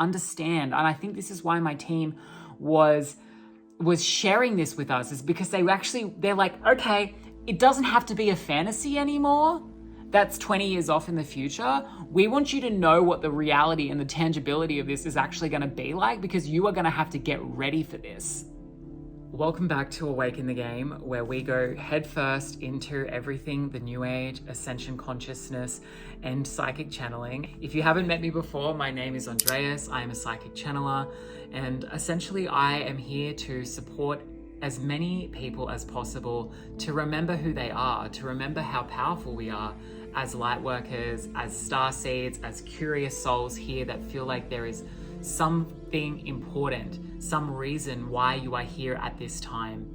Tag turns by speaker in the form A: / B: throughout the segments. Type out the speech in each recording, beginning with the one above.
A: understand. And I think this is why my team was sharing this with us, is because they're like, okay, it doesn't have to be a fantasy anymore. That's 20 years off in the future. We want you to know what the reality and the tangibility of this is actually going to be like, because you are going to have to get ready for this. Welcome back to Awaken the Game, where we go headfirst into everything the New Age, Ascension consciousness, and psychic channeling. If you haven't met me before, my name is Andreas. I am a psychic channeler, and essentially I am here to support as many people as possible to remember who they are, to remember how powerful we are as light workers, as star seeds, as curious souls here that feel like there is something important, some reason why you are here at this time.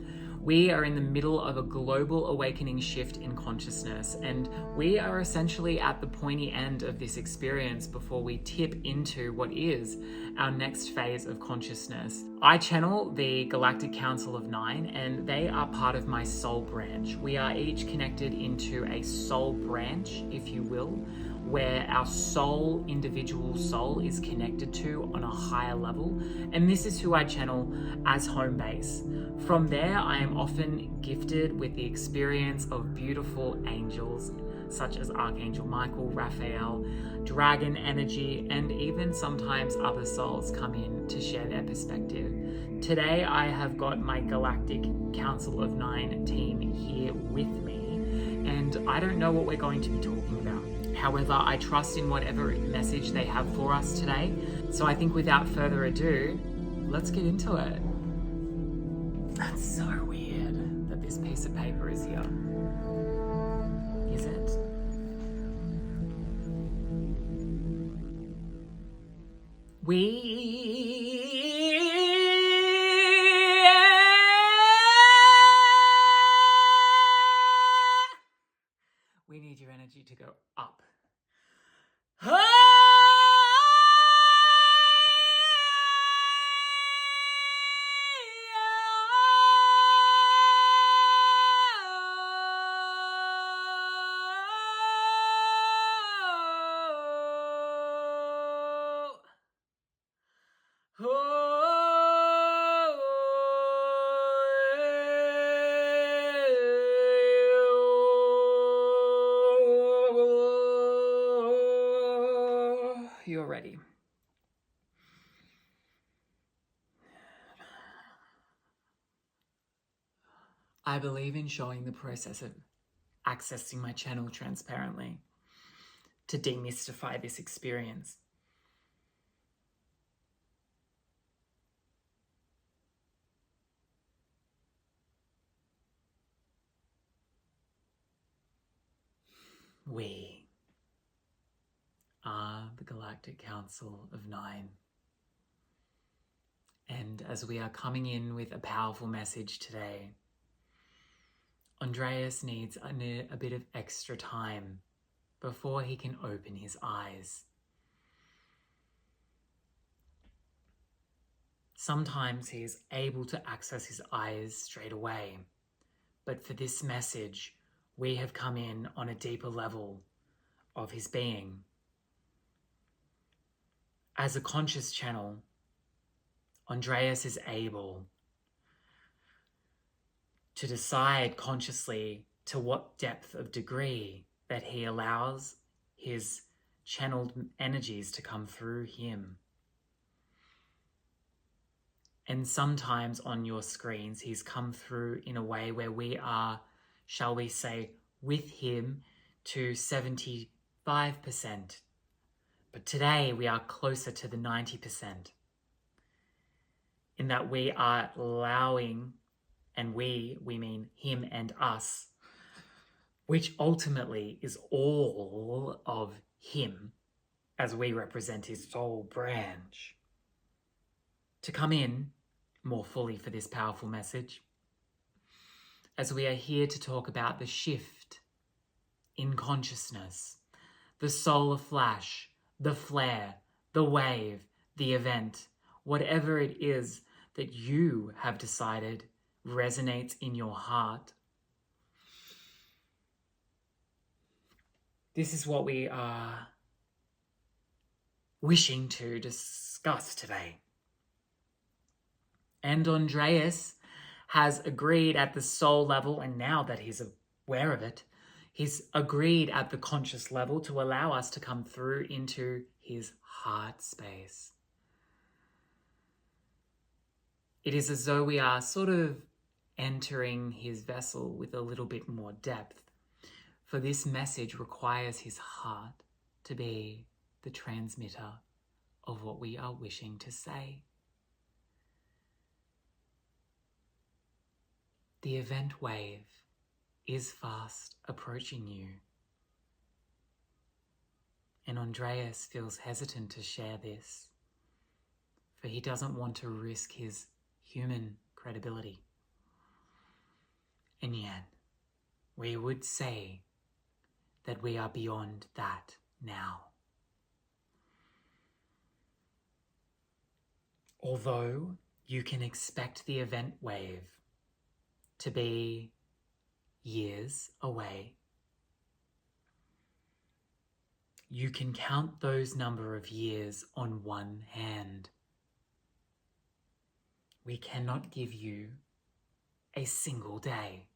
A: We are in the middle of a global awakening shift in consciousness, and we are essentially at the pointy end of this experience before we tip into what is our next phase of consciousness. I channel the Galactic Council of Nine, and they are part of my soul branch. We are each connected into a soul branch, if you will, where our soul, individual soul, is connected to on a higher level. And this is who I channel as home base. From there, I am often gifted with the experience of beautiful angels, such as Archangel Michael, Raphael, dragon energy, and even sometimes other souls come in to share their perspective. Today, I have got my Galactic Council of Nine team here with me, and I don't know what we're going to be talking about. However, I trust in whatever message they have for us today. So I think without further ado, let's get into it. That's so weird that this piece of paper is here. Is it? We need your energy to go up. You're ready. I believe in showing the process of accessing my channel transparently to demystify this experience. We are the Galactic Council of Nine. And as we are coming in with a powerful message today, Andreas needs a bit of extra time before he can open his eyes. Sometimes he is able to access his eyes straight away, but for this message, we have come in on a deeper level of his being. As a conscious channel, Andreas is able to decide consciously to what depth of degree that he allows his channeled energies to come through him. And sometimes on your screens, he's come through in a way where we are, shall we say, with him to 75%. But today we are closer to the 90%. In that we are allowing, and we mean him and us, which ultimately is all of him as we represent his soul branch, to come in more fully for this powerful message, as we are here to talk about the shift in consciousness, the solar flash, the flare, the wave, the event, whatever it is that you have decided resonates in your heart. This is what we are wishing to discuss today. And Andreas has agreed at the soul level, and now that he's aware of it, he's agreed at the conscious level to allow us to come through into his heart space. It is as though we are sort of entering his vessel with a little bit more depth, for this message requires his heart to be the transmitter of what we are wishing to say. The event wave is fast approaching you. And Andreas feels hesitant to share this, for he doesn't want to risk his human credibility. And yet, we would say that we are beyond that now. Although you can expect the event wave to be years away, you can count those number of years on one hand. We cannot give you a single day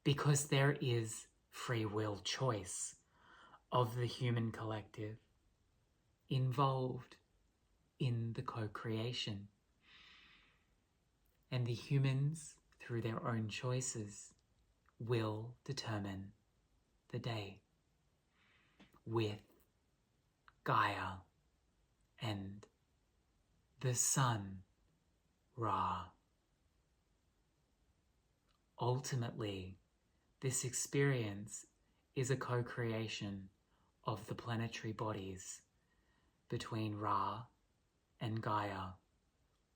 A: because there is free will choice of the human collective involved in the co-creation. And the humans, through their own choices, will determine the day with Gaia and the sun, Ra. Ultimately, this experience is a co-creation of the planetary bodies between Ra and Gaia,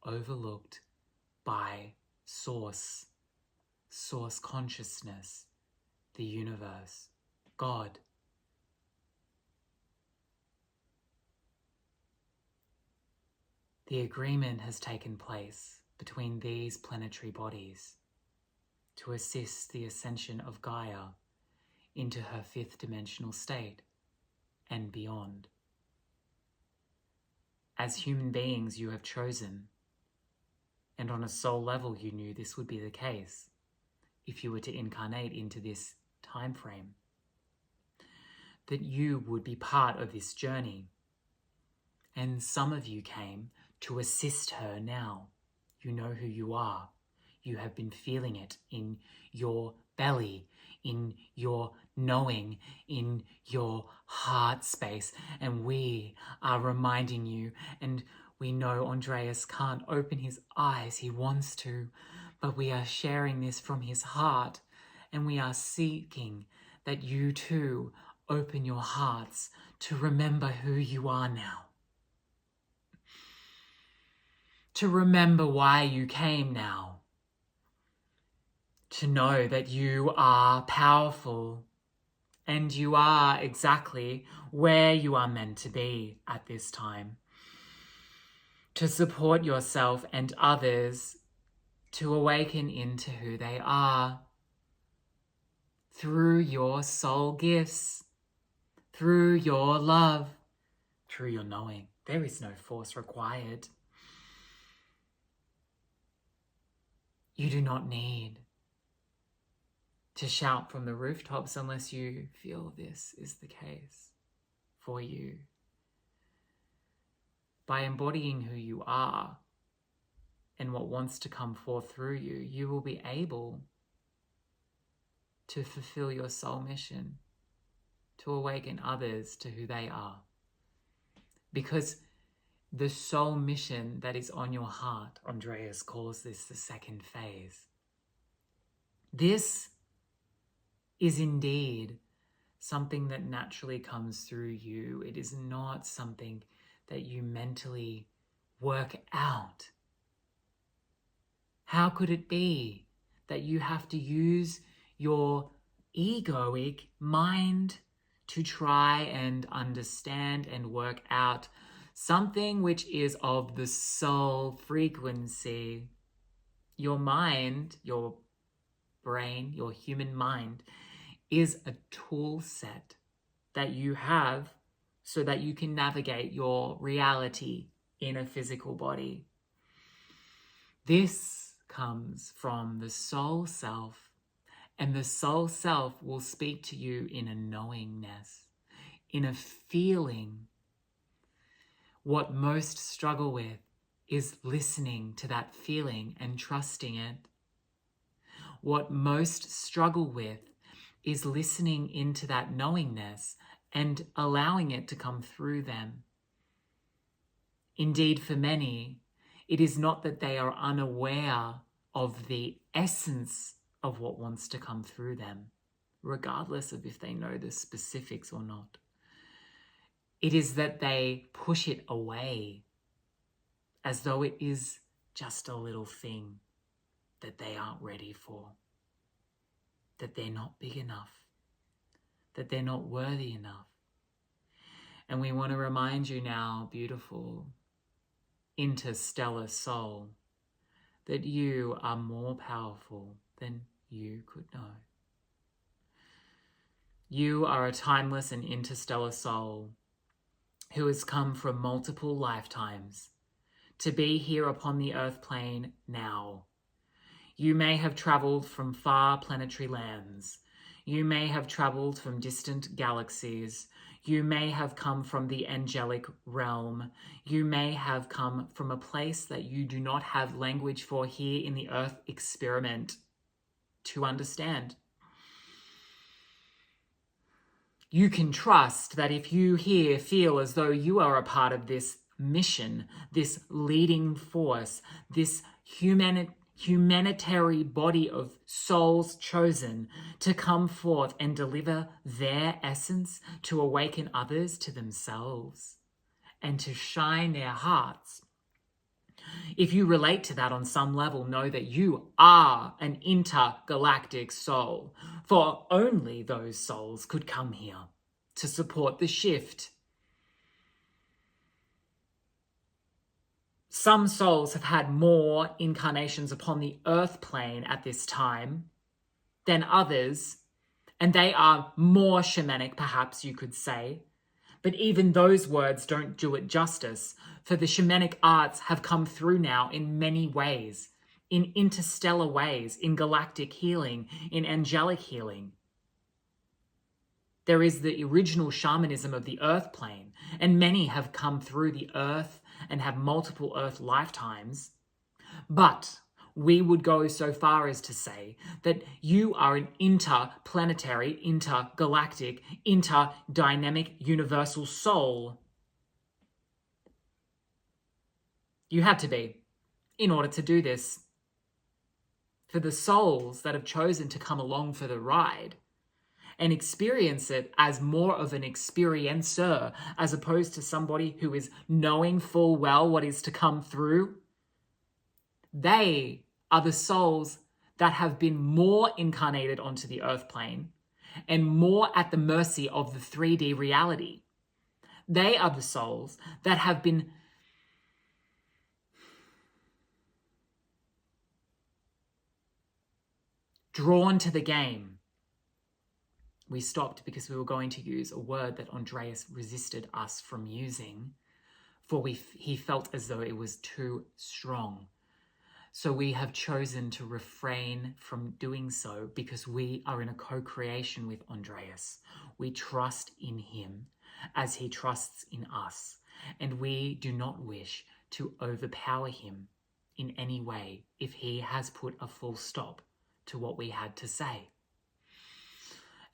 A: overlooked by Source consciousness, the universe, God. The agreement has taken place between these planetary bodies to assist the ascension of Gaia into her fifth dimensional state and beyond. As human beings, you have chosen, and on a soul level you knew this would be the case if you were to incarnate into this time frame, that you would be part of this journey. And some of you came to assist her now. You know who you are. You have been feeling it in your belly, in your knowing, in your heart space. And we are reminding you, and we know Andreas can't open his eyes. He wants to, but we are sharing this from his heart, and we are seeking that you too open your hearts to remember who you are now. To remember why you came now. To know that you are powerful and you are exactly where you are meant to be at this time. To support yourself and others to awaken into who they are through your soul gifts, through your love, through your knowing. There is no force required. You do not need to shout from the rooftops unless you feel this is the case for you. By embodying who you are and what wants to come forth through you, you will be able to fulfill your soul mission, to awaken others to who they are. Because the soul mission that is on your heart, Andreas calls this the second phase. This is indeed something that naturally comes through you. It is not something that you mentally work out. How could it be that you have to use your egoic mind to try and understand and work out something which is of the soul frequency? Your mind, your brain, your human mind is a tool set that you have so that you can navigate your reality in a physical body. This comes from the soul self, and the soul self will speak to you in a knowingness, in a feeling. What most struggle with is listening to that feeling and trusting it. What most struggle with is listening into that knowingness and allowing it to come through them. Indeed, for many, it is not that they are unaware of the essence of what wants to come through them, regardless of if they know the specifics or not. It is that they push it away as though it is just a little thing that they aren't ready for, that they're not big enough, that they're not worthy enough. And we want to remind you now, beautiful interstellar soul, that you are more powerful than you could know. You are a timeless and interstellar soul who has come from multiple lifetimes to be here upon the earth plane now. You may have traveled from far planetary lands. You may have traveled from distant galaxies. You may have come from the angelic realm. You may have come from a place that you do not have language for here in the earth experiment to understand. You can trust that if you here feel as though you are a part of this mission, this leading force, this humanitarian body of souls chosen to come forth and deliver their essence to awaken others to themselves and to shine their hearts. If you relate to that on some level, know that you are an intergalactic soul, for only those souls could come here to support the shift. Some souls have had more incarnations upon the earth plane at this time than others, and they are more shamanic, perhaps you could say. But even those words don't do it justice, for the shamanic arts have come through now in many ways, in interstellar ways, in galactic healing, in angelic healing. There is the original shamanism of the earth plane, and many have come through the earth and have multiple earth lifetimes. But we would go so far as to say that you are an interplanetary, intergalactic, interdynamic, universal soul. You had to be in order to do this. For the souls that have chosen to come along for the ride and experience it as more of an experiencer as opposed to somebody who is knowing full well what is to come through, they are the souls that have been more incarnated onto the earth plane and more at the mercy of the 3D reality. They are the souls that have been drawn to the game. We stopped because we were going to use a word that Andreas resisted us from using, for he felt as though it was too strong. So we have chosen to refrain from doing so because we are in a co-creation with Andreas. We trust in him as he trusts in us, and we do not wish to overpower him in any way if he has put a full stop to what we had to say.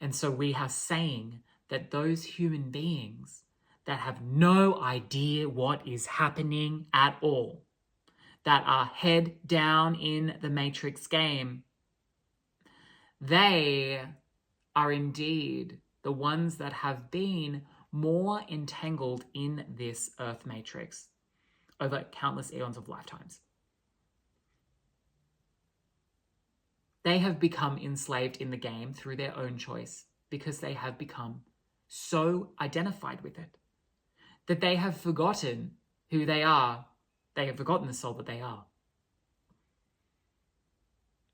A: And so we are saying that those human beings that have no idea what is happening at all, that are head down in the Matrix game, they are indeed the ones that have been more entangled in this Earth Matrix over countless eons of lifetimes. They have become enslaved in the game through their own choice because they have become so identified with it that they have forgotten who they are. They have forgotten the soul that they are.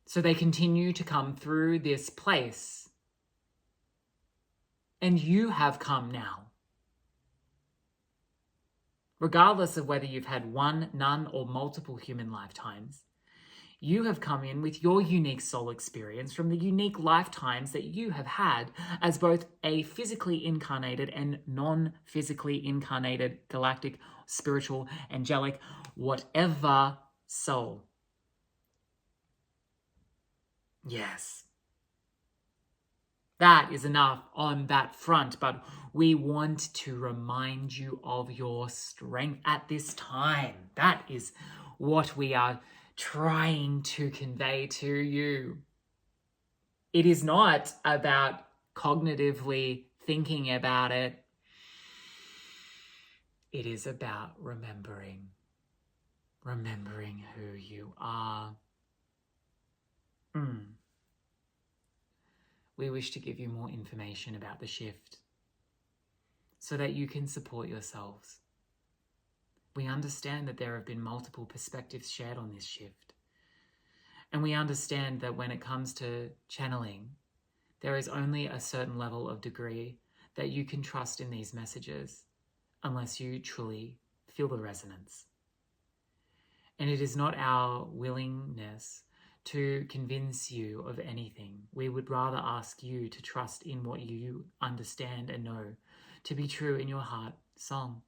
A: So they continue to come through this place. And you have come now Regardless of whether you've had one, none, or multiple human lifetimes, you have come in with your unique soul experience from the unique lifetimes that you have had as both a physically incarnated and non-physically incarnated galactic, spiritual, angelic, whatever soul. Yes. That is enough on that front, but we want to remind you of your strength at this time. That is what we are trying to convey to you. It is not about cognitively thinking about it. It is about remembering who you are. We wish to give you more information about the shift so that you can support yourselves. We understand that there have been multiple perspectives shared on this shift. And we understand that when it comes to channeling, there is only a certain level of degree that you can trust in these messages unless you truly feel the resonance. And it is not our willingness to convince you of anything. We would rather ask you to trust in what you understand and know to be true in your heart song,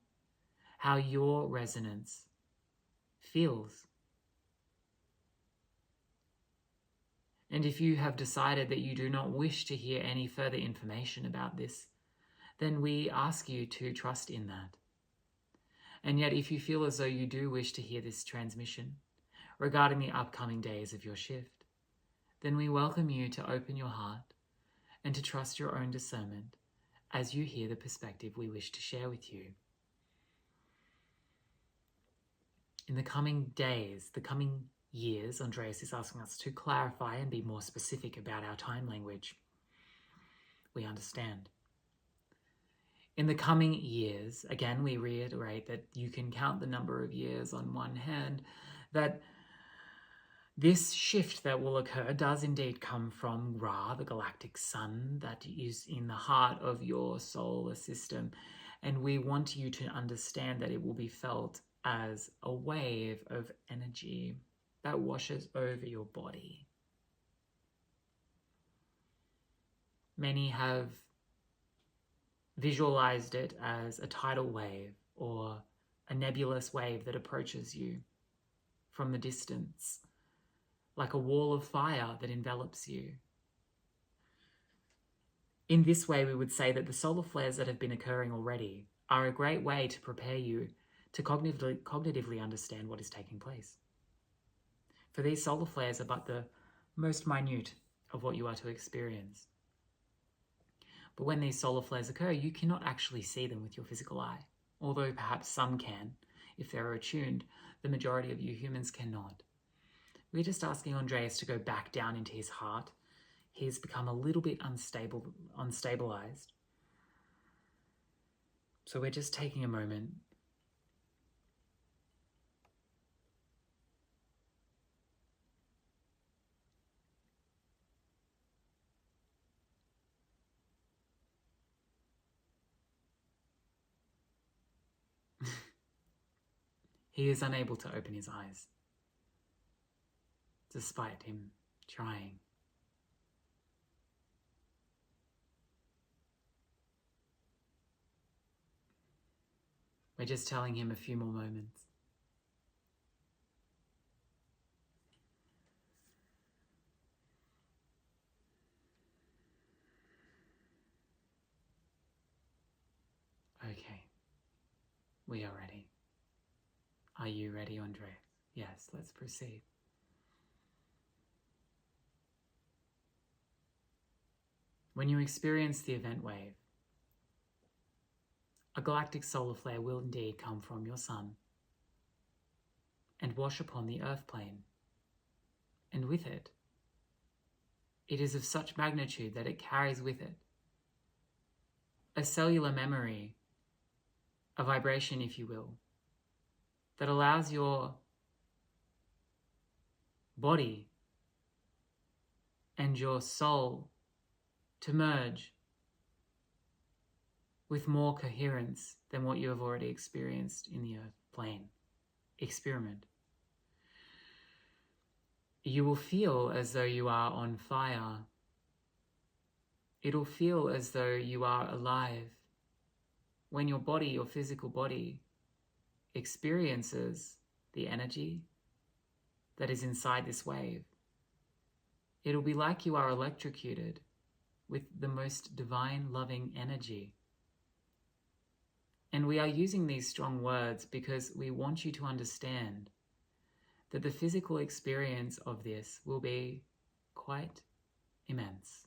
A: how your resonance feels. And if you have decided that you do not wish to hear any further information about this, then we ask you to trust in that. And yet, if you feel as though you do wish to hear this transmission regarding the upcoming days of your shift, then we welcome you to open your heart and to trust your own discernment as you hear the perspective we wish to share with you. In the coming days, the coming years, Andreas is asking us to clarify and be more specific about our time language. We understand. In the coming years, again, we reiterate that you can count the number of years on one hand, that this shift that will occur does indeed come from Ra, the galactic sun that is in the heart of your solar system. And we want you to understand that it will be felt as a wave of energy that washes over your body. Many have visualized it as a tidal wave or a nebulous wave that approaches you from the distance, like a wall of fire that envelops you. In this way, we would say that the solar flares that have been occurring already are a great way to prepare you to cognitively understand what is taking place. For these solar flares are but the most minute of what you are to experience. But when these solar flares occur, you cannot actually see them with your physical eye, although perhaps some can. If they're attuned, the majority of you humans cannot. We're just asking Andreas to go back down into his heart. He's become a little bit unstabilized. So we're just taking a moment. He is unable to open his eyes, despite him trying. We're just telling him a few more moments. Okay, we are ready. Are you ready, Andreas? Yes, let's proceed. When you experience the event wave, a galactic solar flare will indeed come from your sun and wash upon the earth plane. And with it, it is of such magnitude that it carries with it a cellular memory, a vibration, if you will, that allows your body and your soul to merge with more coherence than what you have already experienced in the earth plane. Experiment. You will feel as though you are on fire. It'll feel as though you are alive. When your body, your physical body, experiences the energy that is inside this wave, it'll be like you are electrocuted with the most divine, loving energy. And we are using these strong words because we want you to understand that the physical experience of this will be quite immense.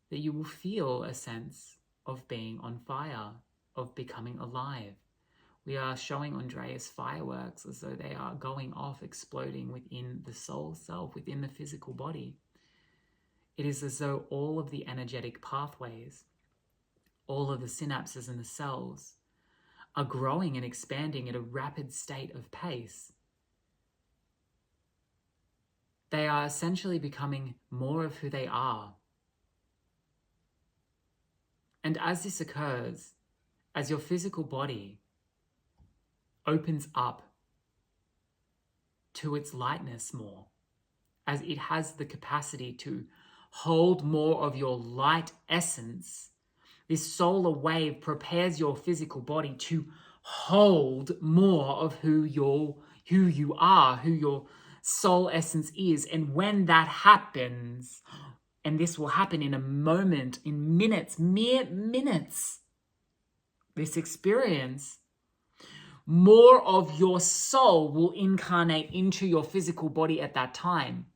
A: That you will feel a sense of being on fire, of becoming alive. We are showing Andreas fireworks as though they are going off, exploding within the soul self, within the physical body. It is as though all of the energetic pathways, all of the synapses in the cells are growing and expanding at a rapid state of pace. They are essentially becoming more of who they are. And as this occurs, as your physical body opens up to its lightness more, as it has the capacity to hold more of your light essence, this solar wave prepares your physical body to hold more of who you are, who your soul essence is. And when that happens, and this will happen in a moment, in minutes, mere minutes, this experience, more of your soul will incarnate into your physical body at that time.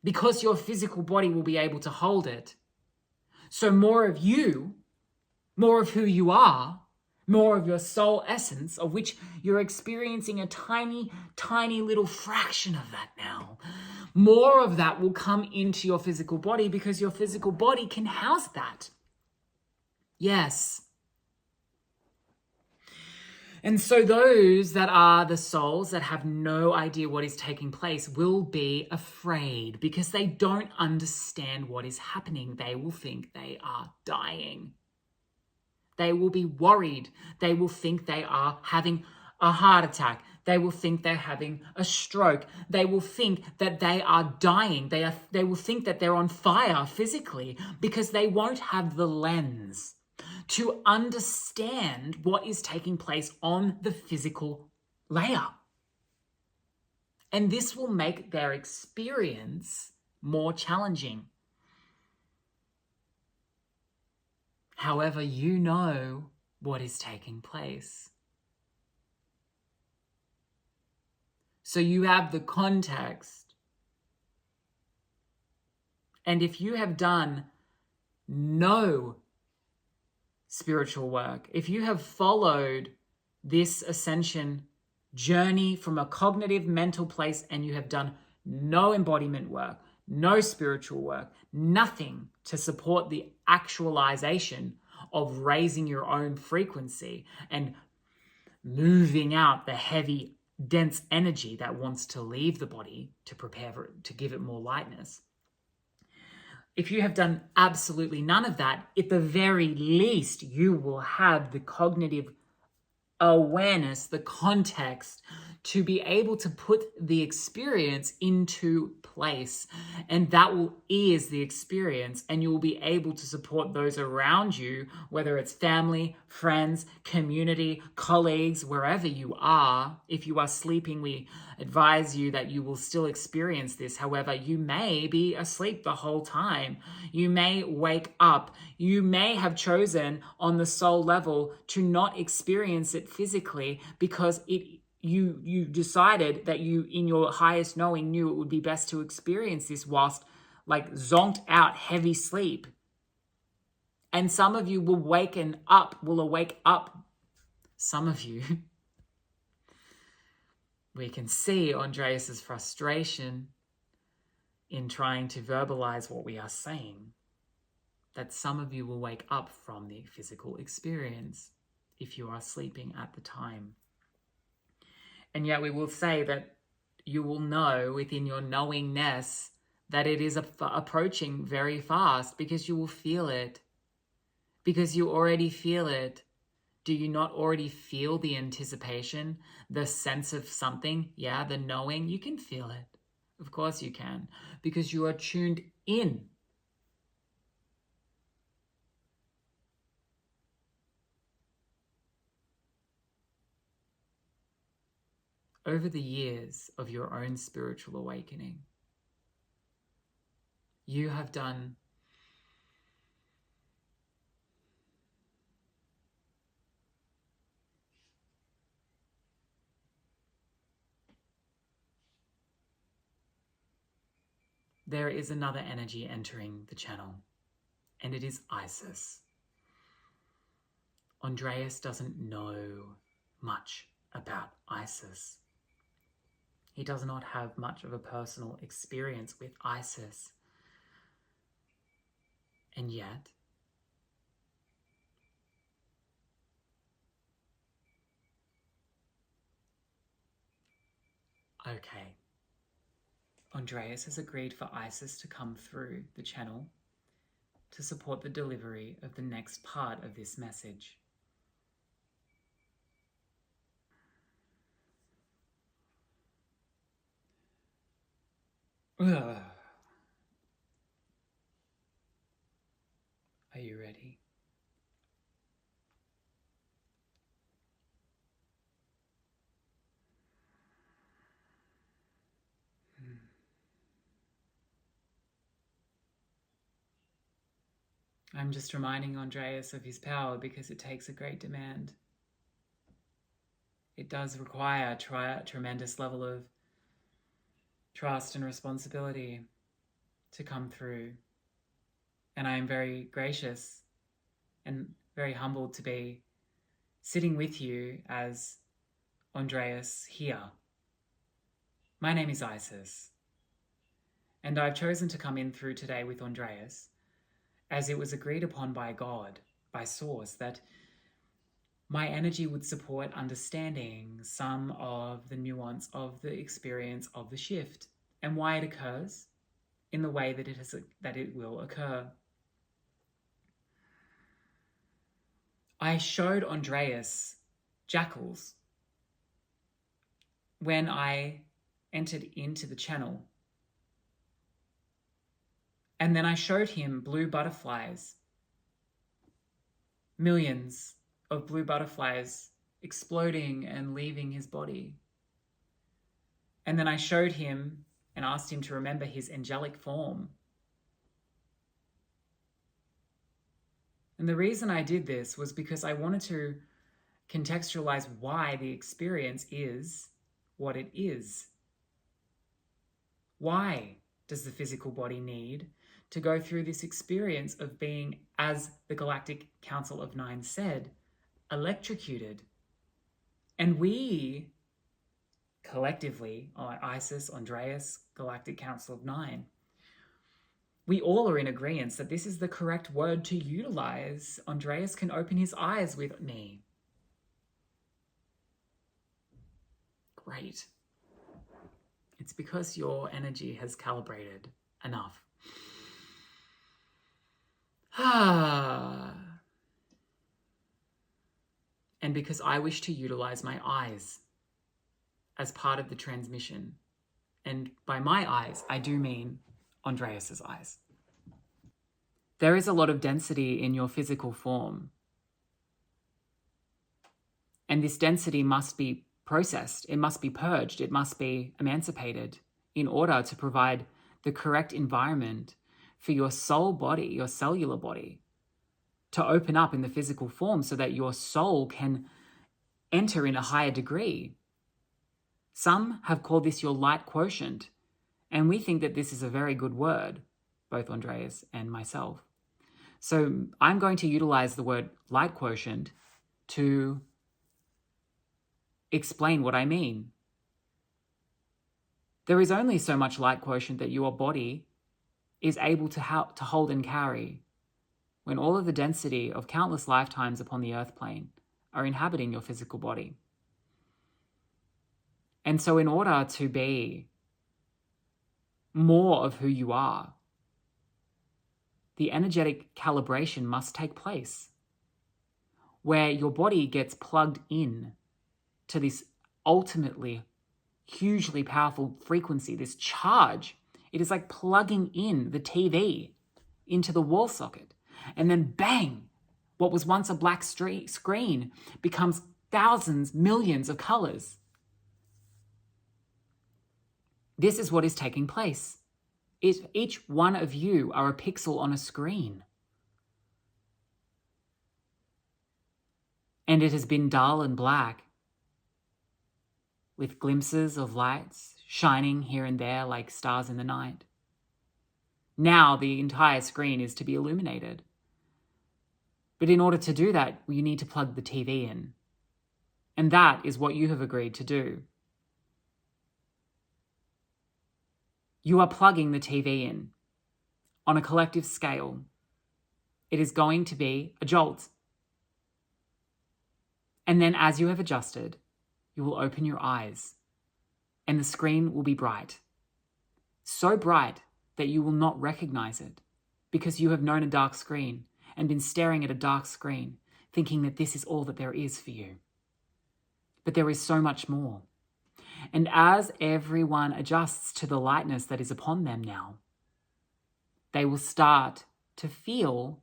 A: Because your physical body will be able to hold it. So more of you, more of who you are, more of your soul essence, of which you're experiencing a tiny, tiny little fraction of that now. More of that will come into your physical body because your physical body can house that. Yes. And so those that are the souls that have no idea what is taking place will be afraid because they don't understand what is happening. They will think they are dying. They will be worried. They will think they are having a heart attack. They will think they're having a stroke. They will think that they are dying. They will think that they're on fire physically because they won't have the lens to understand what is taking place on the physical layer. And this will make their experience more challenging. However, you know what is taking place. So you have the context. And if you have done no spiritual work, if you have followed this ascension journey from a cognitive mental place and you have done no embodiment work, no spiritual work, nothing to support the actualization of raising your own frequency and moving out the heavy, dense energy that wants to leave the body to prepare for it, to give it more lightness. If you have done absolutely none of that, at the very least, you will have the cognitive awareness, the context, to be able to put the experience into place. And that will ease the experience, and you will be able to support those around you, whether it's family, friends, community, colleagues, wherever you are. If you are sleeping, we advise you that you will still experience this. However, you may be asleep the whole time. You may wake up. You may have chosen on the soul level to not experience it physically because you decided that you, in your highest knowing, knew it would be best to experience this whilst zonked out heavy sleep. And some of you will awake up. Some of you, we can see Andreas's frustration in trying to verbalize what we are saying. That some of you will wake up from the physical experience if you are sleeping at the time. And yet we will say that you will know within your knowingness that it is approaching very fast, because you will feel it. Because you already feel it. Do you not already feel the anticipation, the sense of something? Yeah, the knowing. You can feel it. Of course you can, because you are tuned in. Over the years of your own spiritual awakening, you have done there is another energy entering the channel, and it is Isis. Andreas doesn't know much about Isis. He does not have much of a personal experience with Isis. And yet, okay, Andreas has agreed for Isis to come through the channel to support the delivery of the next part of this message. Ugh. Are you ready? I'm just reminding Andreas of his power because it takes a great demand. It does require a tremendous level of trust and responsibility to come through. And I am very gracious and very humbled to be sitting with you as Andreas here. My name is Isis, and I've chosen to come in through today with Andreas as it was agreed upon by God, by Source, that my energy would support understanding some of the nuance of the experience of the shift and why it occurs in the way that it will occur. I showed Andreas jackals when I entered into the channel. And then I showed him blue butterflies, millions of blue butterflies exploding and leaving his body. And then I showed him and asked him to remember his angelic form. And the reason I did this was because I wanted to contextualize why the experience is what it is. Why does the physical body need to go through this experience of being, as the Galactic Council of Nine said, electrocuted? And we, collectively, Isis, Andreas, Galactic Council of Nine, we all are in agreement that this is the correct word to utilize. Andreas can open his eyes with me. Great. It's because your energy has calibrated enough. And because I wish to utilize my eyes as part of the transmission. And by my eyes, I do mean Andreas's eyes. There is a lot of density in your physical form. And this density must be processed. It must be purged. It must be emancipated in order to provide the correct environment for your soul body, your cellular body, to open up in the physical form so that your soul can enter in a higher degree. Some have called this your light quotient, and we think that this is a very good word, both Andreas and myself. So I'm going to utilize the word light quotient to explain what I mean. There is only so much light quotient that your body is able to hold and carry when all of the density of countless lifetimes upon the earth plane are inhabiting your physical body. And so in order to be more of who you are, the energetic calibration must take place where your body gets plugged in to this ultimately hugely powerful frequency, this charge. It is like plugging in the TV into the wall socket. And then bang, what was once a black screen becomes thousands, millions of colors. This is what is taking place. Each one of you are a pixel on a screen. And it has been dull and black, with glimpses of lights shining here and there like stars in the night. Now the entire screen is to be illuminated. But in order to do that, you need to plug the TV in. And that is what you have agreed to do. You are plugging the TV in on a collective scale. It is going to be a jolt. And then as you have adjusted, you will open your eyes and the screen will be bright. So bright that you will not recognize it because you have known a dark screen and been staring at a dark screen thinking that this is all that there is for you. But there is so much more. And as everyone adjusts to the lightness that is upon them now, they will start to feel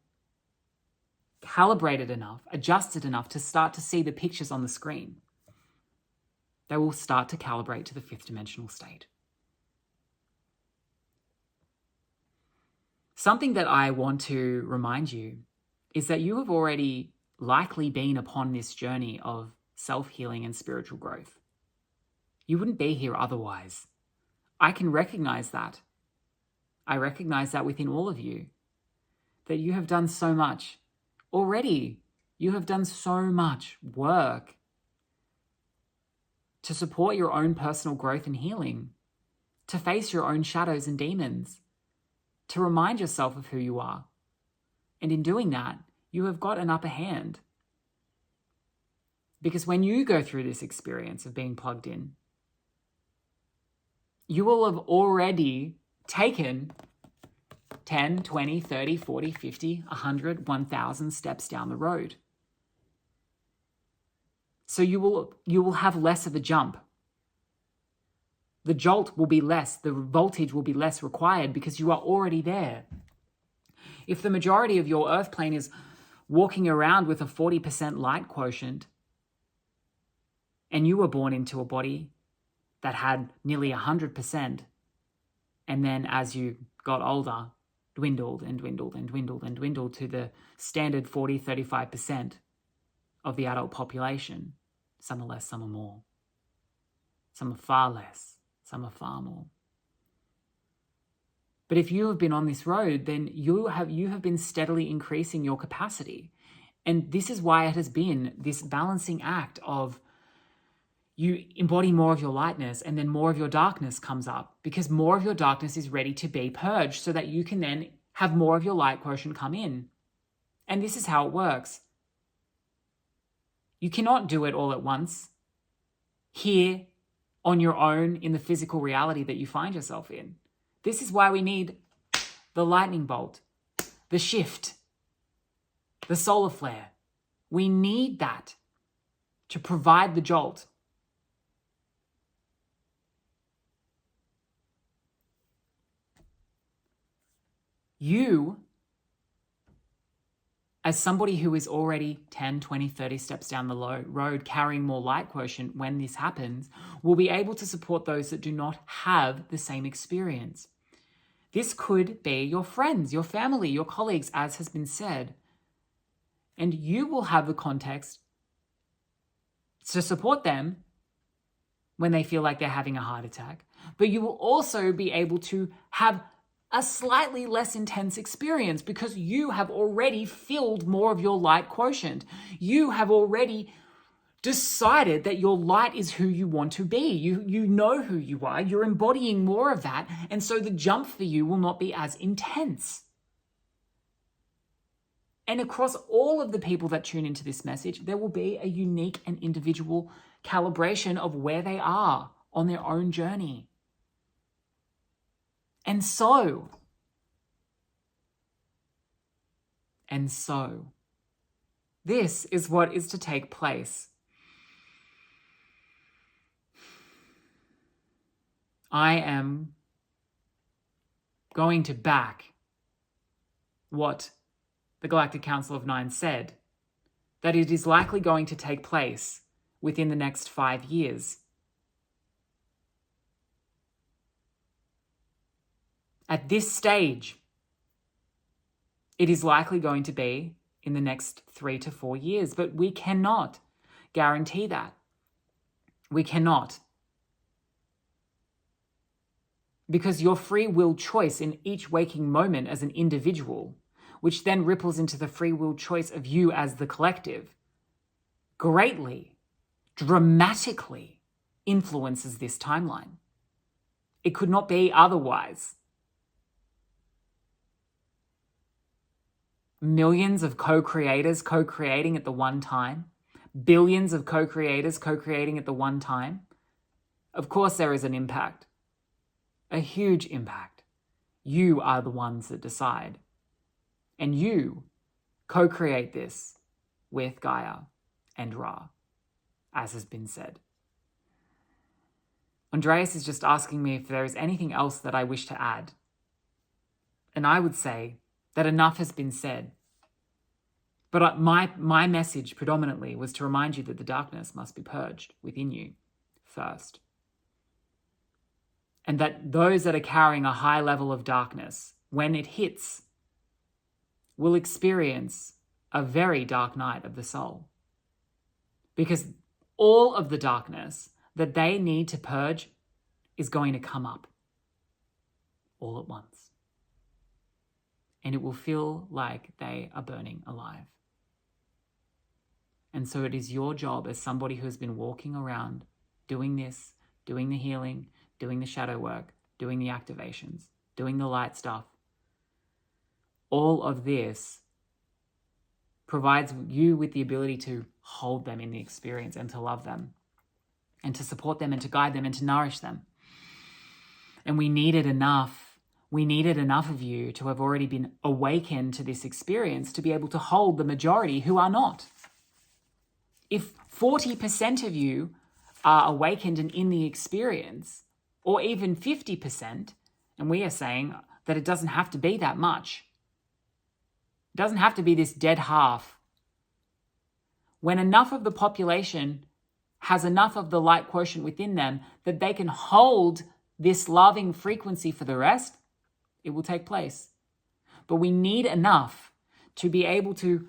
A: calibrated enough, adjusted enough to start to see the pictures on the screen. They will start to calibrate to the fifth dimensional state. Something that I want to remind you is that you have already likely been upon this journey of self-healing and spiritual growth. You wouldn't be here otherwise. I can recognize that. I recognize that within all of you, that you have done so much. Already, you have done so much work to support your own personal growth and healing, to face your own shadows and demons, to remind yourself of who you are. And in doing that, you have got an upper hand. Because when you go through this experience of being plugged in, you will have already taken 10, 20, 30, 40, 50, 100, 1,000 steps down the road. So you will have less of a jump. The jolt will be less, the voltage will be less required because you are already there. If the majority of your earth plane is walking around with a 40% light quotient, and you were born into a body that had nearly 100%, and then as you got older, dwindled and dwindled and dwindled and dwindled to the standard 40, 35% of the adult population. Some are less, some are more. Some are far less, some are far more. But if you have been on this road, then you have been steadily increasing your capacity. And this is why it has been this balancing act of you embody more of your lightness and then more of your darkness comes up because more of your darkness is ready to be purged so that you can then have more of your light quotient come in. And this is how it works. You cannot do it all at once here on your own in the physical reality that you find yourself in. This is why we need the lightning bolt, the shift, the solar flare. We need that to provide the jolt. You, as somebody who is already 10, 20, 30 steps down the road carrying more light quotient when this happens, will be able to support those that do not have the same experience. This could be your friends, your family, your colleagues, as has been said. And you will have the context to support them when they feel like they're having a heart attack. But you will also be able to have a slightly less intense experience because you have already filled more of your light quotient. You have already decided that your light is who you want to be. You know who you are. You're embodying more of that. And so the jump for you will not be as intense. And across all of the people that tune into this message, there will be a unique and individual calibration of where they are on their own journey. And so, this is what is to take place. I am going to back what the Galactic Council of Nine said, that it is likely going to take place within the next 5 years. At this stage, it is likely going to be in the next 3 to 4 years, but we cannot guarantee that. We cannot. Because your free will choice in each waking moment as an individual, which then ripples into the free will choice of you as the collective, greatly, dramatically influences this timeline. It could not be otherwise. Millions of co-creators co-creating at the one time, billions of co-creators co-creating at the one time. Of course there is an impact, a huge impact. You are the ones that decide. And you co-create this with Gaia and Ra, as has been said. Andreas is just asking me if there is anything else that I wish to add. And I would say that enough has been said. But my message predominantly was to remind you that the darkness must be purged within you first. And that those that are carrying a high level of darkness, when it hits, will experience a very dark night of the soul. Because all of the darkness that they need to purge is going to come up all at once. And it will feel like they are burning alive. And so it is your job as somebody who has been walking around doing this, doing the healing, doing the shadow work, doing the activations, doing the light stuff. All of this provides you with the ability to hold them in the experience and to love them and to support them and to guide them and to nourish them. And we needed enough of you to have already been awakened to this experience to be able to hold the majority who are not. If 40% of you are awakened and in the experience, or even 50%, and we are saying that it doesn't have to be that much. It doesn't have to be this dead half. When enough of the population has enough of the light quotient within them that they can hold this loving frequency for the rest, it will take place. But we need enough to be able to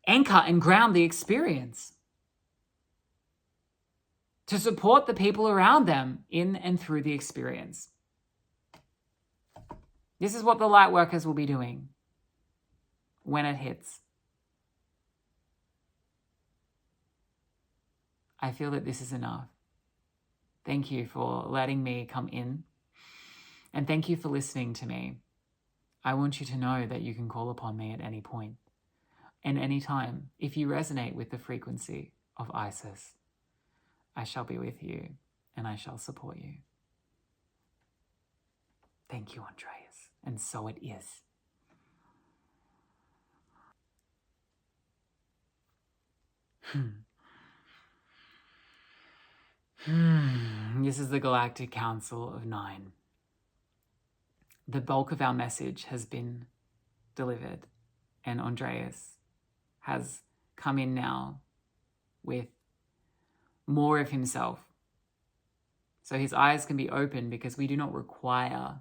A: anchor and ground the experience, to support the people around them in and through the experience. This is what the light workers will be doing when it hits. I feel that this is enough. Thank you for letting me come in. And thank you for listening to me. I want you to know that you can call upon me at any point and any time. If you resonate with the frequency of Isis, I shall be with you and I shall support you. Thank you, Andreas. And so it is. This is the Galactic Council of Nine. The bulk of our message has been delivered, and Andreas has come in now with more of himself. So his eyes can be open because we do not require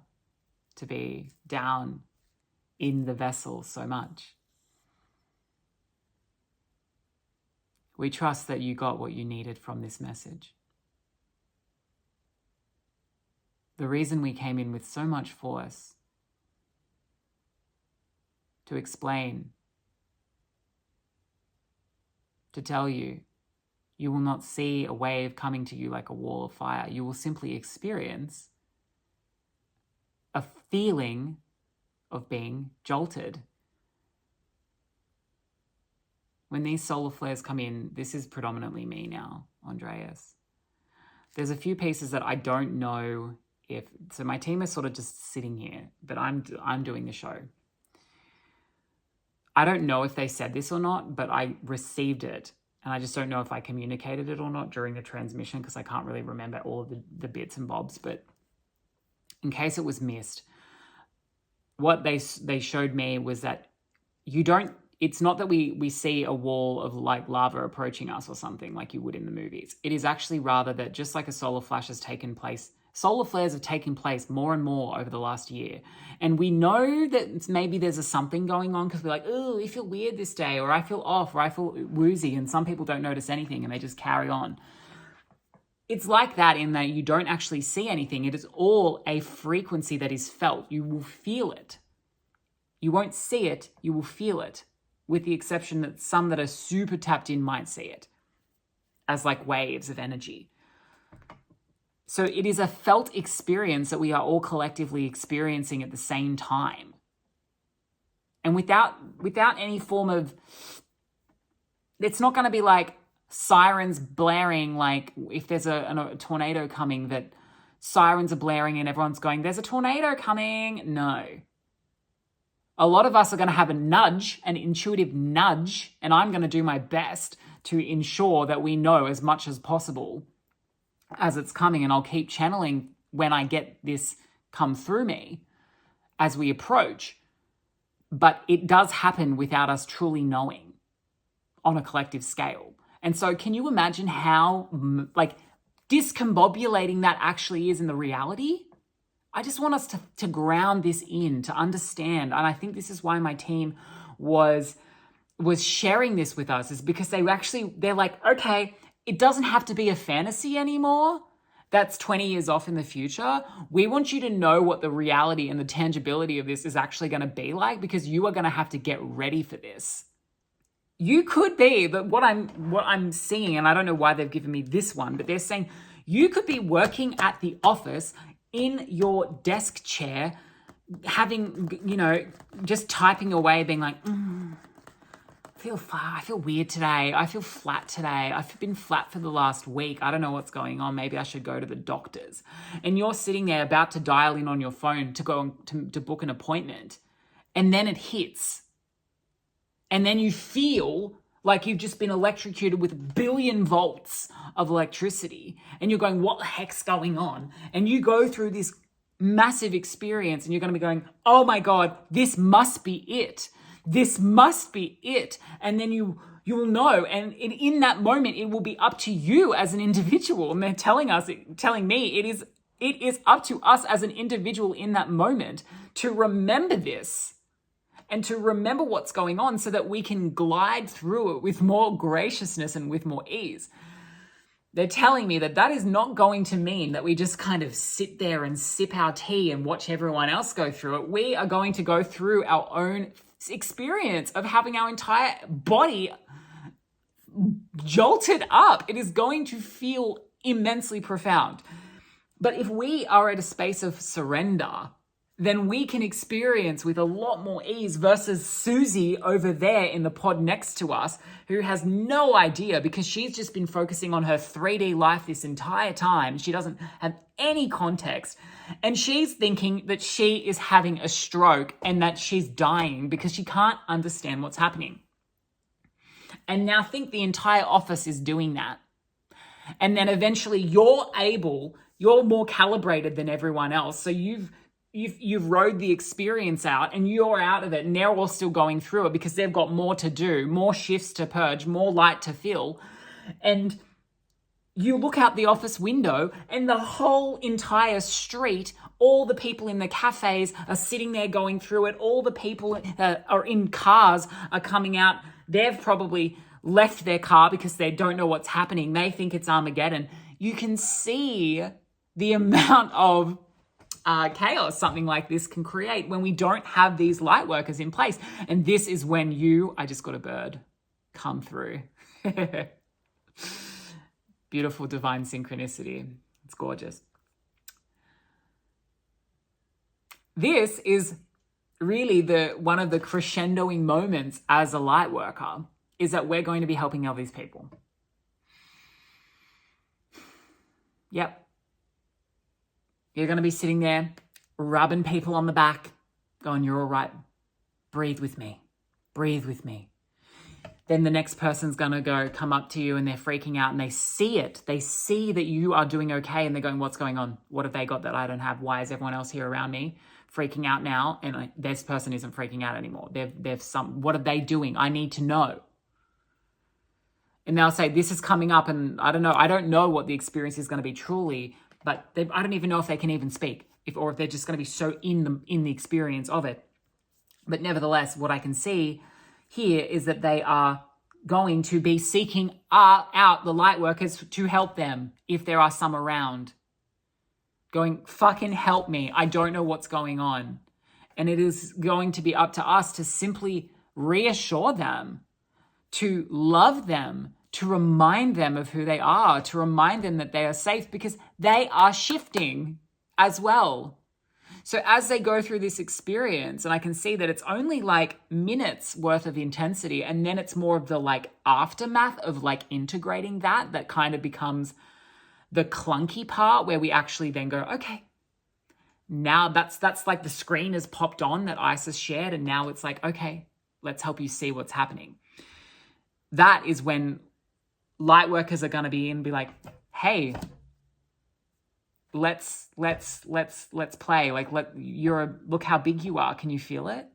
A: to be down in the vessel so much. We trust that you got what you needed from this message. The reason we came in with so much force to explain, to tell you, you will not see a wave coming to you like a wall of fire. You will simply experience a feeling of being jolted. When these solar flares come in, this is predominantly me now, Andreas. There's a few pieces that I don't know so my team is sort of just sitting here, but I'm doing the show. I don't know if they said this or not, but I received it. And I just don't know if I communicated it or not during the transmission because I can't really remember all of the bits and bobs. But in case it was missed, what they showed me was that it's not that we see a wall of like lava approaching us or something like you would in the movies. It is actually rather that just like a solar flash has taken place, solar flares have taken place more and more over the last year. And we know that maybe there's a something going on because we're like, oh, I feel weird this day, or I feel off, or I feel woozy. And some people don't notice anything and they just carry on. It's like that in that you don't actually see anything. It is all a frequency that is felt. You will feel it. You won't see it, you will feel it, with the exception that some that are super tapped in might see it as like waves of energy. So it is a felt experience that we are all collectively experiencing at the same time. And without any form of, it's not going to be like sirens blaring, like if there's a tornado coming, that sirens are blaring and everyone's going, there's a tornado coming. No. A lot of us are going to have an intuitive nudge, and I'm going to do my best to ensure that we know as much as possible as it's coming, and I'll keep channeling when I get this come through me as we approach. But it does happen without us truly knowing on a collective scale. And so can you imagine how like discombobulating that actually is in the reality? I just want us to ground this in, to understand. And I think this is why my team was sharing this with us, is because they're like, okay, it doesn't have to be a fantasy anymore. That's 20 years off in the future. We want you to know what the reality and the tangibility of this is actually going to be like, because you are going to have to get ready for this. You could be, but what I'm seeing, and I don't know why they've given me this one, but they're saying you could be working at the office in your desk chair, having, just typing away, being like, I feel weird today. I feel flat today. I've been flat for the last week. I don't know what's going on. Maybe I should go to the doctor's. And you're sitting there about to dial in on your phone to go to book an appointment. And then it hits. And then you feel like you've just been electrocuted with 1 billion volts of electricity. And you're going, what the heck's going on? And you go through this massive experience and you're going to be going, oh my God, this must be it. This must be it. And then you will know. And in that moment, it will be up to you as an individual. And they're telling me it is up to us as an individual in that moment to remember this and to remember what's going on so that we can glide through it with more graciousness and with more ease. They're telling me that is not going to mean that we just kind of sit there and sip our tea and watch everyone else go through it. We are going to go through our own experience of having our entire body jolted up. It is going to feel immensely profound. But if we are at a space of surrender, then we can experience with a lot more ease versus Susie over there in the pod next to us, who has no idea because she's just been focusing on her 3D life this entire time. She doesn't have any context. And she's thinking that she is having a stroke and that she's dying because she can't understand what's happening. And now think the entire office is doing that. And then eventually you're more calibrated than everyone else. So you've rode the experience out and you're out of it and they're all still going through it because they've got more to do, more shifts to purge, more light to fill. And you look out the office window and the whole entire street, all the people in the cafes are sitting there going through it. All the people that are in cars are coming out. They've probably left their car because they don't know what's happening. They think it's Armageddon. You can see the amount of chaos something like this can create when we don't have these light workers in place. And this is when I just got a bird, come through. Beautiful divine synchronicity. It's gorgeous. This is really one of the crescendoing moments as a light worker, is that we're going to be helping all these people. Yep. You're going to be sitting there, rubbing people on the back, going, you're all right. Breathe with me. Breathe with me. Then the next person's going to come up to you and they're freaking out and they see it. They see that you are doing okay and they're going, what's going on? What have they got that I don't have? Why is everyone else here around me freaking out now? And this person isn't freaking out anymore. What are they doing? I need to know. And they'll say, this is coming up and I don't know what the experience is going to be truly, but I don't even know if they can even speak or if they're just going to be so in the experience of it. But nevertheless, what I can see here is that they are going to be seeking out the light workers to help them if there are some around. Going, fucking help me. I don't know what's going on. And it is going to be up to us to simply reassure them, to love them, to remind them of who they are, to remind them that they are safe because they are shifting as well. So as they go through this experience, and I can see that it's only like minutes worth of intensity, and then it's more of the like aftermath of like integrating that kind of becomes the clunky part where we actually then go, okay, now that's like the screen has popped on that Isis shared, and now it's like, okay, let's help you see what's happening. That is when light workers are going to be in and be like, hey, let's play. Like, look how big you are. Can you feel it?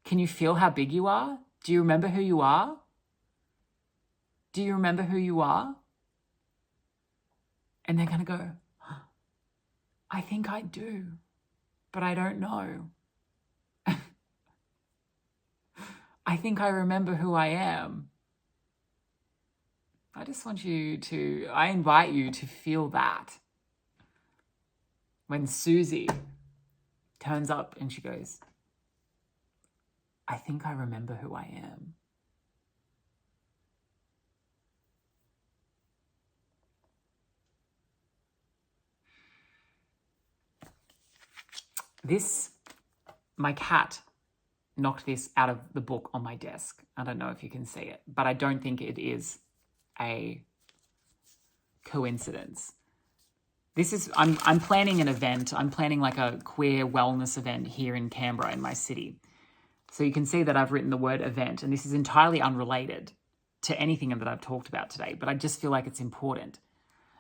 A: Can you feel how big you are? Do you remember who you are? Do you remember who you are? And they're going to go, I think I do, but I don't know. I think I remember who I am. I invite you to feel that. When Susie turns up and she goes, I think I remember who I am. My cat knocked this out of the book on my desk. I don't know if you can see it, but I don't think it is a coincidence. I'm planning an event. I'm planning like a queer wellness event here in Canberra in my city. So you can see that I've written the word event, and this is entirely unrelated to anything that I've talked about today, but I just feel like it's important.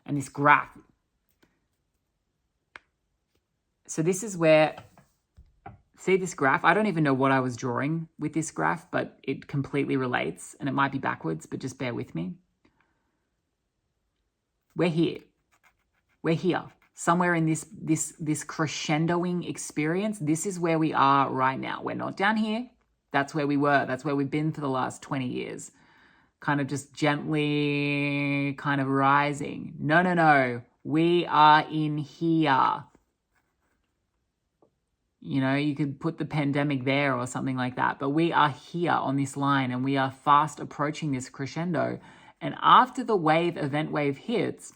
A: And this graph. So this is where, see this graph? I don't even know what I was drawing with this graph, but it completely relates, and it might be backwards, but just bear with me. We're here. We're here. Somewhere in this crescendoing experience, this is where we are right now. We're not down here. That's where we were. That's where we've been for the last 20 years. Kind of just gently kind of rising. No. We are in here. You know, you could put the pandemic there or something like that, but we are here on this line and we are fast approaching this crescendo. And after the event wave hits,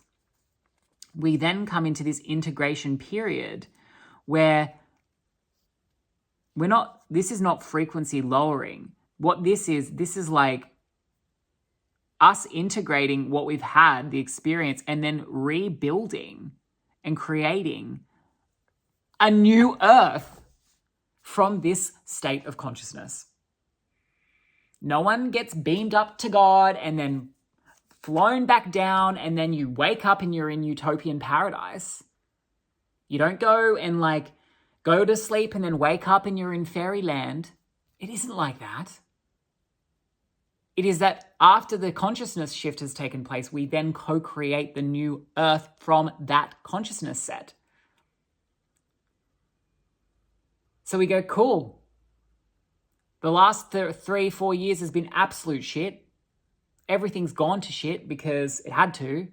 A: we then come into this integration period where this is not frequency lowering. What this is like us integrating what we've had, the experience, and then rebuilding and creating a new earth from this state of consciousness. No one gets beamed up to God and then flown back down and then you wake up and you're in utopian paradise. You don't go and like go to sleep and then wake up and you're in fairyland. It isn't like that. It is that after the consciousness shift has taken place, we then co-create the new earth from that consciousness set. So we go, cool. The last 3-4 years has been absolute shit. Everything's gone to shit because it had to.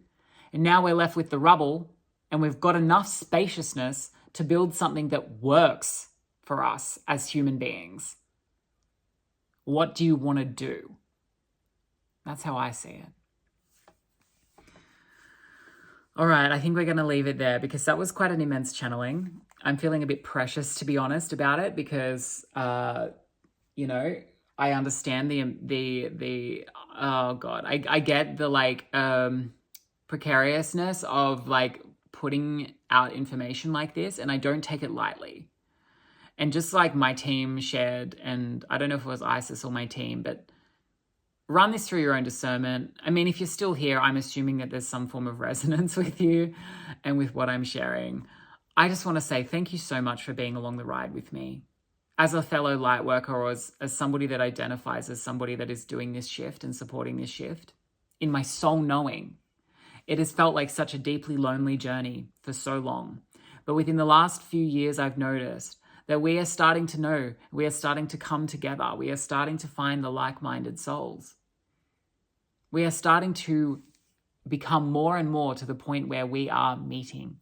A: And now we're left with the rubble and we've got enough spaciousness to build something that works for us as human beings. What do you want to do? That's how I see it. All right, I think we're going to leave it there because that was quite an immense channeling. I'm feeling a bit precious, to be honest, about it because, you know, I understand the oh God, I get the like precariousness of like putting out information like this, and I don't take it lightly. And just like my team shared, and I don't know if it was Isis or my team, but run this through your own discernment. I mean, if you're still here, I'm assuming that there's some form of resonance with you and with what I'm sharing. I just want to say thank you so much for being along the ride with me. As a fellow light worker, or as somebody that identifies as somebody that is doing this shift and supporting this shift, in my soul knowing, it has felt like such a deeply lonely journey for so long. But within the last few years, I've noticed that we are starting to know, we are starting to come together, we are starting to find the like-minded souls. We are starting to become more and more to the point where we are meeting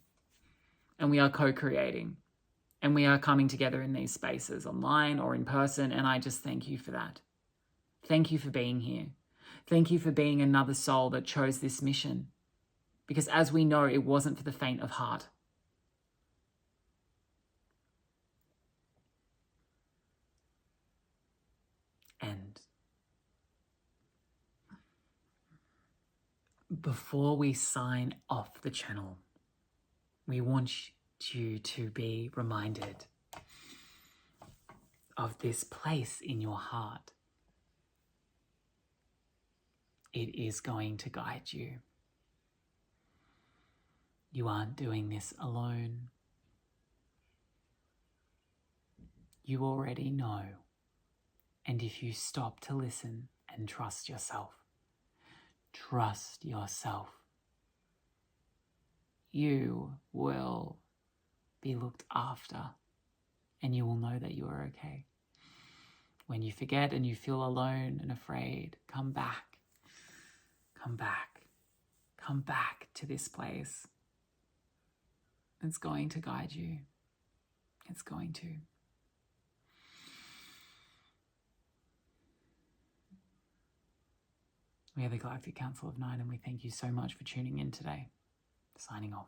A: and we are co-creating. And we are coming together in these spaces, online or in person, and I just thank you for that. Thank you for being here. Thank you for being another soul that chose this mission. Because as we know, it wasn't for the faint of heart. And before we sign off the channel, we want you to be reminded of this place in your heart. It is going to guide you. You aren't doing this alone. You already know. And if you stop to listen and trust yourself, you will be looked after, and you will know that you are okay. When you forget and you feel alone and afraid, come back to this place. It's going to guide you. It's going to. We are the Galactic Council of Nine, and we thank you so much for tuning in today. Signing off.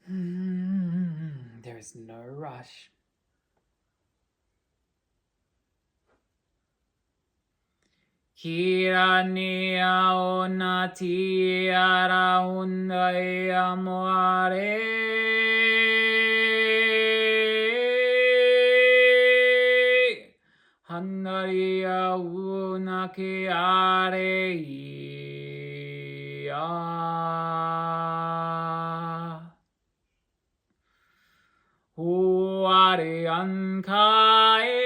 A: There is no rush. Kirania onati ara undai amoare. Handaria unaki are ia. Uare ankai.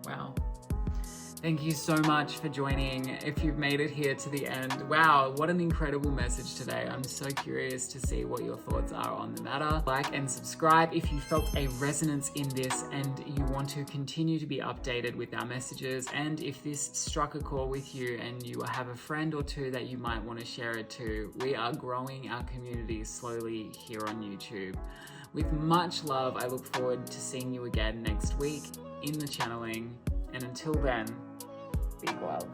A: Wow. Thank you so much for joining. If you've made it here to the end, wow, what an incredible message today. I'm so curious to see what your thoughts are on the matter. Like and subscribe if you felt a resonance in this and you want to continue to be updated with our messages. And if this struck a chord with you and you have a friend or two that you might want to share it to, we are growing our community slowly here on YouTube. With much love, I look forward to seeing you again next week in the channeling. And until then, big love.